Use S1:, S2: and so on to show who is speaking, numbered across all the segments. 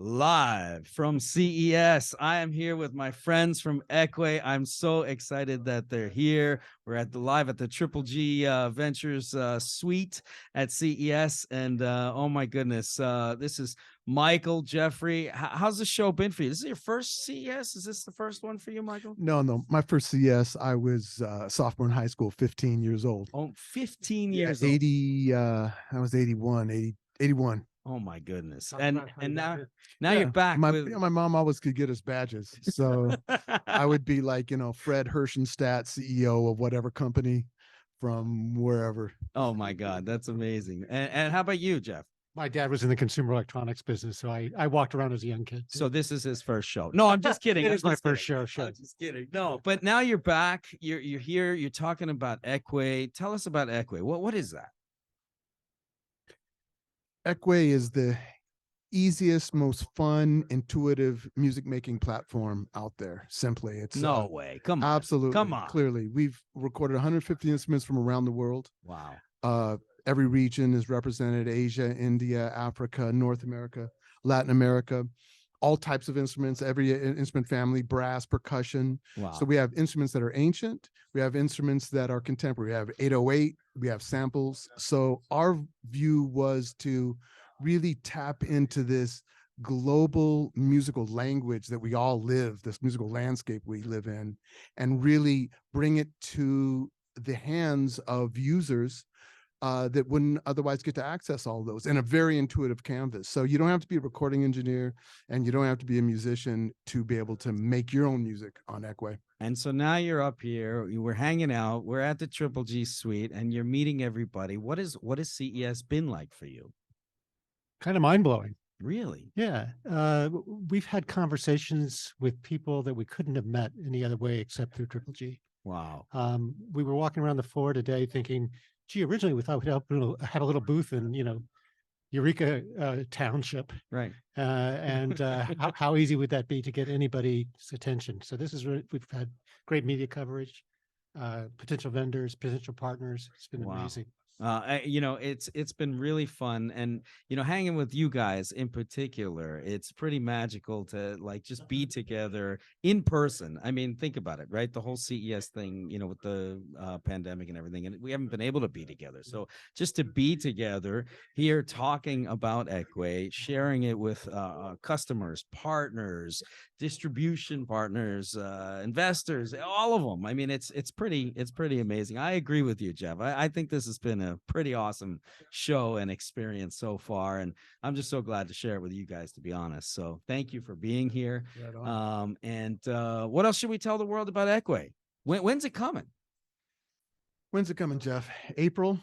S1: Live from CES. I am here with my friends from Ekwe. I'm so excited that they're here. We're live at the Triple G Ventures suite at CES. And oh my goodness, this is Michael, Jeffrey. How's the show been for you? This is your first CES? Is this the first one for you, Michael?
S2: No. My first CES, I was sophomore in high school, 15 years old.
S1: Oh, 15 years old.
S2: 80, I was 81.
S1: Oh my goodness. And now you're back.
S2: My mom always could get us badges. So I would be like, Fred Hershenstadt, CEO of whatever company from wherever.
S1: Oh my God, that's amazing. And how about you, Jeff?
S3: My dad was in the consumer electronics business, so I walked around as a young kid.
S1: So this is his first show. No, I'm just kidding.
S3: It is my first show. Sure.
S1: I'm just kidding. No, but now you're back. You're here. You're talking about Ekwe. Tell us about Ekwe. What is that?
S2: Ekwe is the easiest, most fun, intuitive music making platform out there. Simply, it's
S1: no way. Come on.
S2: Absolutely.
S1: Come on.
S2: Clearly, we've recorded 150 instruments from around the world.
S1: Wow.
S2: Every region is represented: Asia, India, Africa, North America, Latin America, all types of instruments, every instrument family, brass, percussion.
S1: Wow.
S2: So we have instruments that are ancient. We have instruments that are contemporary. We have 808, we have samples. So our view was to really tap into this global musical language that we all live, this musical landscape we live in, and really bring it to the hands of users that wouldn't otherwise get to access all those in a very intuitive canvas. So you don't have to be a recording engineer and you don't have to be a musician to be able to make your own music on Ekwe.
S1: And so now you're up here, we're hanging out, we're at the Triple G suite, and you're meeting everybody. What has CES been like for you?
S3: Kind of mind-blowing.
S1: Really?
S3: Yeah. We've had conversations with people that we couldn't have met any other way except through Triple G.
S1: Wow.
S3: We were walking around the floor today thinking, gee, originally we thought we'd had a little booth in, Eureka Township.
S1: Right.
S3: And how easy would that be to get anybody's attention? So we've had great media coverage, potential vendors, potential partners. It's been amazing.
S1: It's been really fun, and hanging with you guys in particular, it's pretty magical to just be together in person. I mean, think about it, right? The whole CES thing, with the pandemic and everything, and we haven't been able to be together. So just to be together here, talking about Ekwe, sharing it with customers, partners, distribution partners, investors, all of them. I mean, it's pretty amazing. I agree with you, Jeff. I think this has been a pretty awesome show and experience so far, and I'm just so glad to share it with you guys, to be honest. So thank you for being here.
S2: Right
S1: on. What else should we tell the world about Ekwe? When's it coming?
S2: When's it coming, Jeff? April.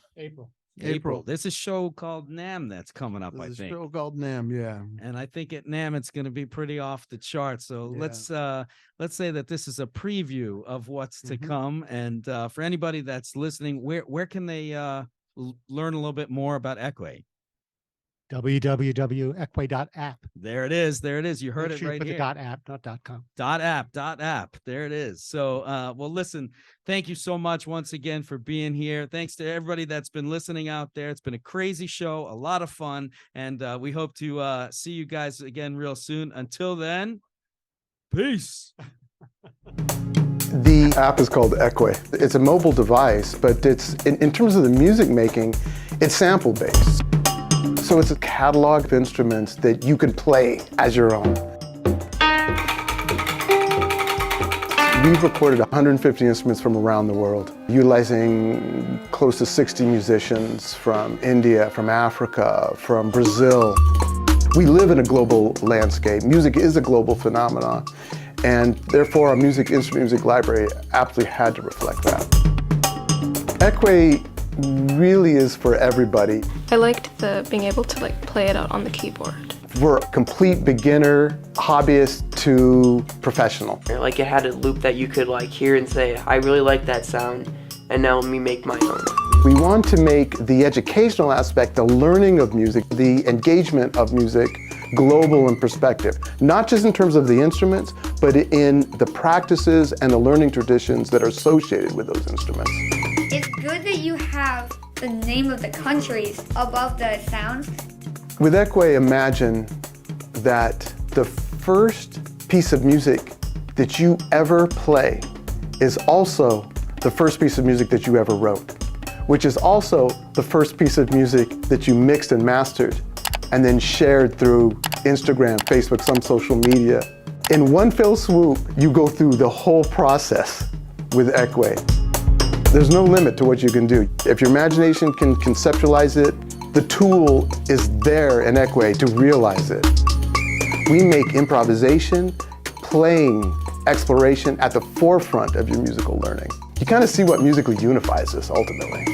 S1: There's a show called NAMM that's coming up.
S2: There's
S1: I think
S2: a show called NAMM, yeah.
S1: And I think at NAMM it's going to be pretty off the charts. So
S2: yeah.
S1: let's say that this is a preview of what's to come. And for anybody that's listening, where can they learn a little bit more about Ekwe?
S3: www.ekwe.app.
S1: There it is. You heard it right here.
S3: .app, not .com.
S1: .app. There it is. So, well, listen, thank you so much once again for being here. Thanks to everybody that's been listening out there. It's been a crazy show, a lot of fun, and we hope to see you guys again real soon. Until then, peace.
S2: The app is called Ekwe. It's a mobile device, but it's in terms of the music making, it's sample based. So it's a catalog of instruments that you can play as your own. We've recorded 150 instruments from around the world, utilizing close to 60 musicians from India, from Africa, from Brazil. We live in a global landscape. Music is a global phenomenon, and therefore our instrument music library absolutely had to reflect that. Ekwe really is for everybody.
S4: I liked being able to play it out on the keyboard.
S2: We're a complete beginner, hobbyist to professional.
S5: Like it had a loop that you could hear and say, I really like that sound, and now let me make my own.
S2: We want to make the educational aspect, the learning of music, the engagement of music, global in perspective. Not just in terms of the instruments, but in the practices and the learning traditions that are associated with those instruments.
S6: It's good that you have the name of the countries above the sounds.
S2: With Ekwe, imagine
S7: that the first piece of music that you ever play is also the first piece of music that you ever wrote, which is also the first piece of music that you mixed and mastered and then shared through Instagram, Facebook, some social media. In one fell swoop, you go through the whole process with Ekwe. There's no limit to what you can do. If your imagination can conceptualize it, the tool is there in Ekwe to realize it. We make improvisation, playing, exploration at the forefront of your musical learning. You kind of see what musically unifies us ultimately.